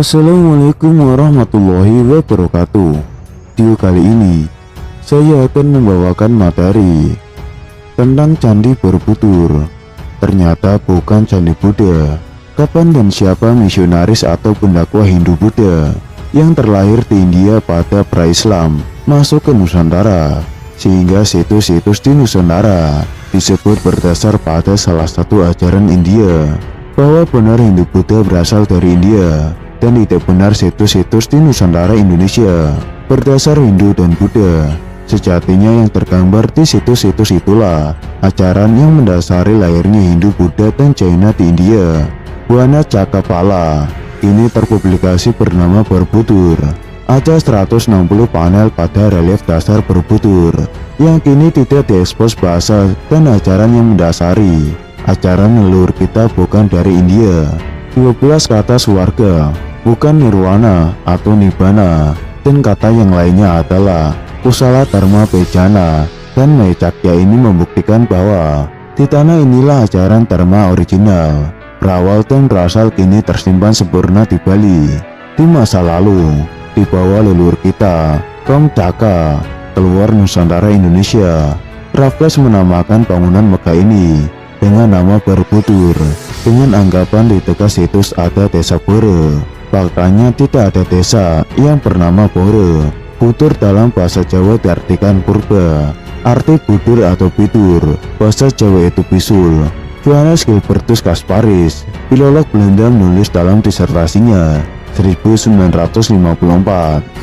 Assalamualaikum warahmatullahi wabarakatuh. Video kali ini saya akan membawakan materi tentang Candi Borobudur. Ternyata bukan Candi Buddha. Kapan dan siapa misionaris atau pendakwah Hindu-Buddha yang terlahir di India pada pra-Islam masuk ke Nusantara, sehingga situs-situs di Nusantara disebut berdasar pada salah satu ajaran India, bahwa benar Hindu-Buddha berasal dari India, dan tidak benar situs-situs di Nusantara Indonesia berdasar Hindu dan Buddha. Sejatinya yang tergambar di situs-situs itulah ajaran yang mendasari lahirnya Hindu, Buddha, dan Jaina di India. Buana Cakapala ini terpublikasi bernama Borobudur. Ada 160 panel pada relief dasar Borobudur yang kini tidak diekspos bahasa dan ajaran yang mendasari ajaran leluhur kita bukan dari India. 12 kata swarga, bukan nirwana atau nibbana, dan kata yang lainnya adalah kusala dharma bejana dan mecakya. Ini membuktikan bahwa di tanah inilah ajaran dharma original berawal dan berasal, kini tersimpan sempurna di Bali. Di masa lalu dibawa leluhur kita kaum Caka keluar Nusantara Indonesia. Raffles menamakan bangunan megah ini dengan nama Borobudur dengan anggapan di dekat situs ada desa Boro. Faktanya tidak ada desa yang bernama Boro. Budur dalam bahasa Jawa diartikan purba, arti budur atau bidur, bahasa Jawa itu bisul. Johannes Gilbertus Kasparis, filolog Belanda, menulis dalam disertasinya 1954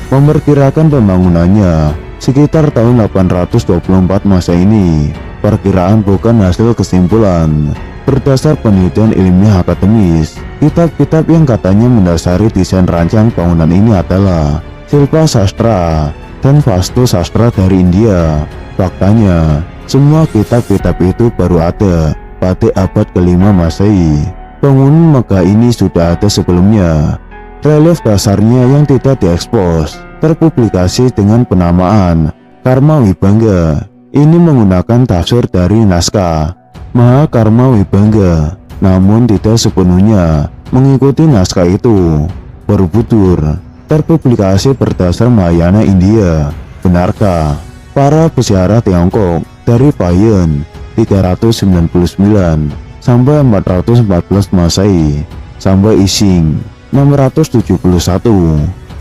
memperkirakan pembangunannya sekitar tahun 824 masa ini. Perkiraan bukan hasil kesimpulan berdasar penelitian ilmiah akademis. Kitab-kitab yang katanya mendasari desain rancang bangunan ini adalah Silpa Sastra dan Vastu Sastra dari India. Faktanya, semua kitab-kitab itu baru ada pada abad ke-5 Masehi. Bangunan megah ini sudah ada sebelumnya. Relief dasarnya yang tidak diekspos terpublikasi dengan penamaan Karma Wibangga. Ini menggunakan tafsir dari naskah Mahakarma Wibangga, namun tidak sepenuhnya mengikuti naskah itu. Borobudur terpublikasi berdasar Mahayana India. Benarkah? Para peziarah Tiongkok dari Payen 399 sampai 414 Masehi, sampai Ising 671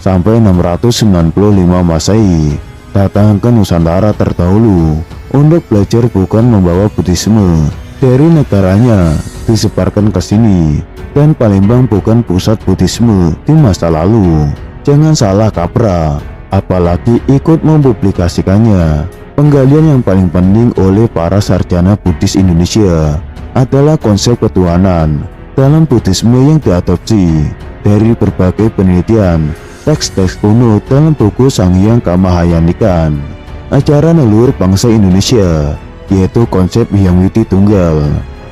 sampai 695 Masehi datang ke Nusantara terdahulu untuk belajar, bukan membawa Buddhisme dari negaranya disebarkan ke sini. Dan Palembang bukan pusat Buddhisme di masa lalu. Jangan salah kaprah, apalagi ikut mempublikasikannya. Penggalian yang paling penting oleh para sarjana Buddhis Indonesia adalah konsep ketuhanan dalam Buddhisme yang diadopsi dari berbagai penelitian teks-teks kuno dalam buku Sanghyang Kamahayanikan, ajaran leluhur bangsa Indonesia, yaitu konsep Hyang Widi Tunggal.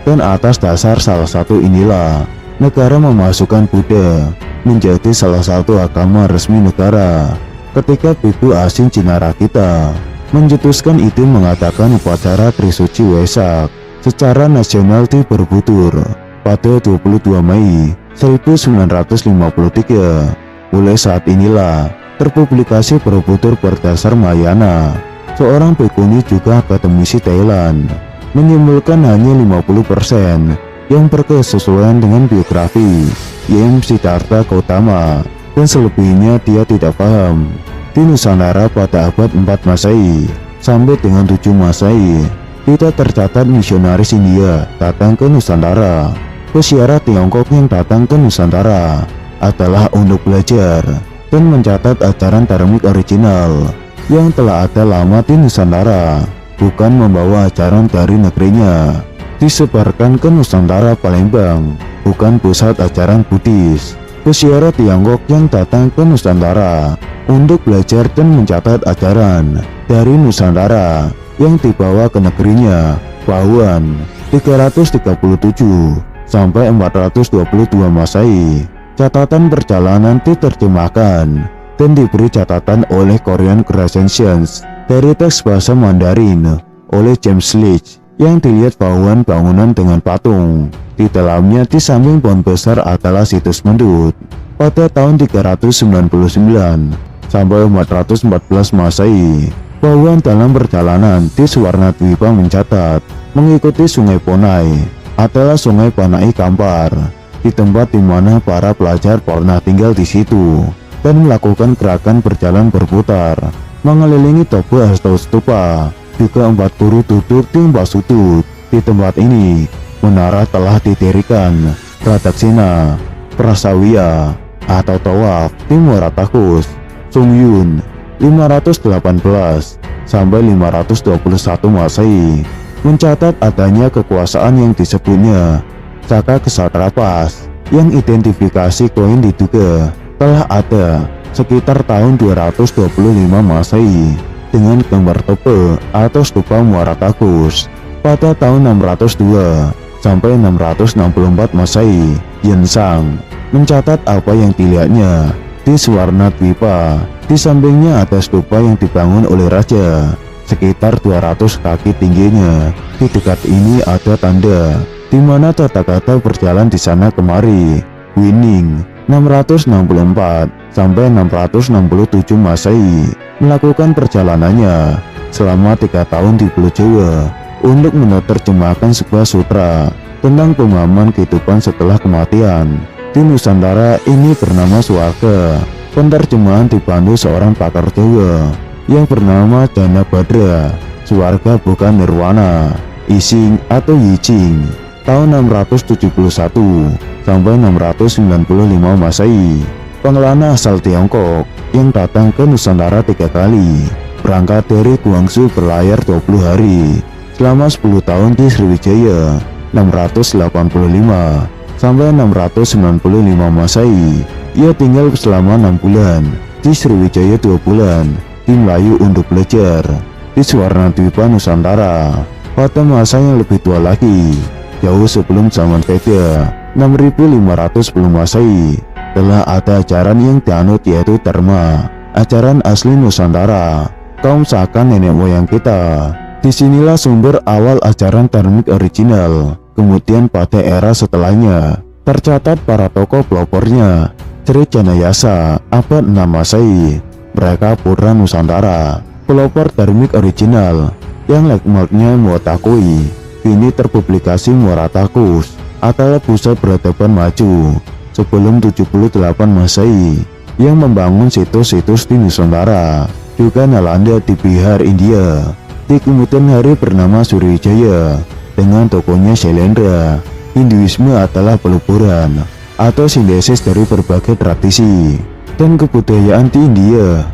Dan atas dasar salah satu inilah negara memasukkan Buddha menjadi salah satu agama resmi negara. Ketika Biku asing Cina Rakita mencetuskan ide mengadakan upacara Trisuci Waisak secara nasional di Borobudur pada 22 Mei 1953. Mulai saat inilah terpublikasi Borobudur berdasar Mahayana. Seorang bikuni juga akademisi Thailand menyimpulkan hanya 50% yang berkesesuaian dengan biografi Y.M. Siddhartha Gautama, dan selebihnya dia tidak paham. Di Nusantara pada abad 4 Masehi sampai dengan 7 Masehi tidak tercatat misionaris India datang ke Nusantara. Peziarah Tiongkok yang datang ke Nusantara adalah untuk belajar dan mencatat ajaran dharmik original yang telah ada lama di Nusantara, bukan membawa ajaran dari negerinya disebarkan ke Nusantara. Palembang bukan pusat ajaran Buddhis. Peziarah Tiongkok yang datang ke Nusantara untuk belajar dan mencatat ajaran dari Nusantara yang dibawa ke negerinya Pahuan 337 sampai 422 Masehi. Catatan perjalanan diterjemahkan dan diberi catatan oleh Korean Crescentians dari teks bahasa Mandarin oleh James Leach yang dilihat Pahuan bangunan dengan patung. Di dalamnya di samping pohon besar adalah situs mendut. pada tahun 399 sampai 414 Masehi. Bahwa dalam perjalanan di Suwarnadwipa mencatat mengikuti Sungai Ponai adalah Sungai Panai Kampar, di tempat di mana para pelajar pernah tinggal di situ dan melakukan gerakan berjalan berputar mengelilingi Toba Stupa. Juga 4 guru duduk di empat sudut. Di tempat ini menara telah didirikan Pradaksina, Prasawiya atau Tawaf di Muaratakus. Sungyun 518 sampai 521 Masehi mencatat adanya kekuasaan yang disebutnya Saka Kesatrapas, yang identifikasi koin diduga telah ada sekitar tahun 225 Masehi dengan gambar tope atau stupa Muaratakus. Pada tahun 602 sampai 664 Masehi, Yensang mencatat apa yang dilihatnya di Suwarnadwipa. Di sampingnya ada stupa yang dibangun oleh raja, sekitar 200 kaki tingginya. Di dekat ini ada tanda di mana kata-kata berjalan di sana kemari. Winning 664 sampai 667 Masehi melakukan perjalanannya selama 3 tahun di Pulau Jawa untuk menerjemahkan sebuah sutra tentang pemahaman kehidupan setelah kematian. Di Nusantara ini bernama Suwarga. Penerjemahan dibantu seorang pakar Jawa yang bernama Jana Badra. Suwarga bukan nirwana, Ising atau Yijing. Tahun 671 sampai 695 Masehi, pengelana asal Tiongkok yang datang ke Nusantara 3 kali, berangkat dari Guangzhou berlayar 20 hari selama 10 tahun di Sriwijaya 685 sampai 695 Masehi. Ia tinggal selama 6 bulan di Sriwijaya, 2 bulan di Melayu untuk belajar di Suwarnadwipa Nusantara. Pada masa yang lebih tua lagi, jauh sebelum zaman Veda 6510 Masehi, telah ada ajaran yang dianut yaitu Dharma, ajaran asli Nusantara, kaum Saka nenek moyang kita. Disinilah sumber awal ajaran dharmik original. Kemudian pada era setelahnya tercatat para tokoh pelopornya. Sri Janayasa abad 6 Masehi, mereka pura Nusantara, pelopor dharmik original yang landmarknya Muatakui. Ini terpublikasi Muaratakus adalah pusat peradaban maju sebelum 78 Masehi yang membangun situs-situs di Nusantara. Juga Nalanda di Bihar, India. Di kemudian hari bernama Sriwijaya dengan tokohnya Shailendra. Hinduisme adalah peluburan atau sintesis dari berbagai tradisi dan kebudayaan di India.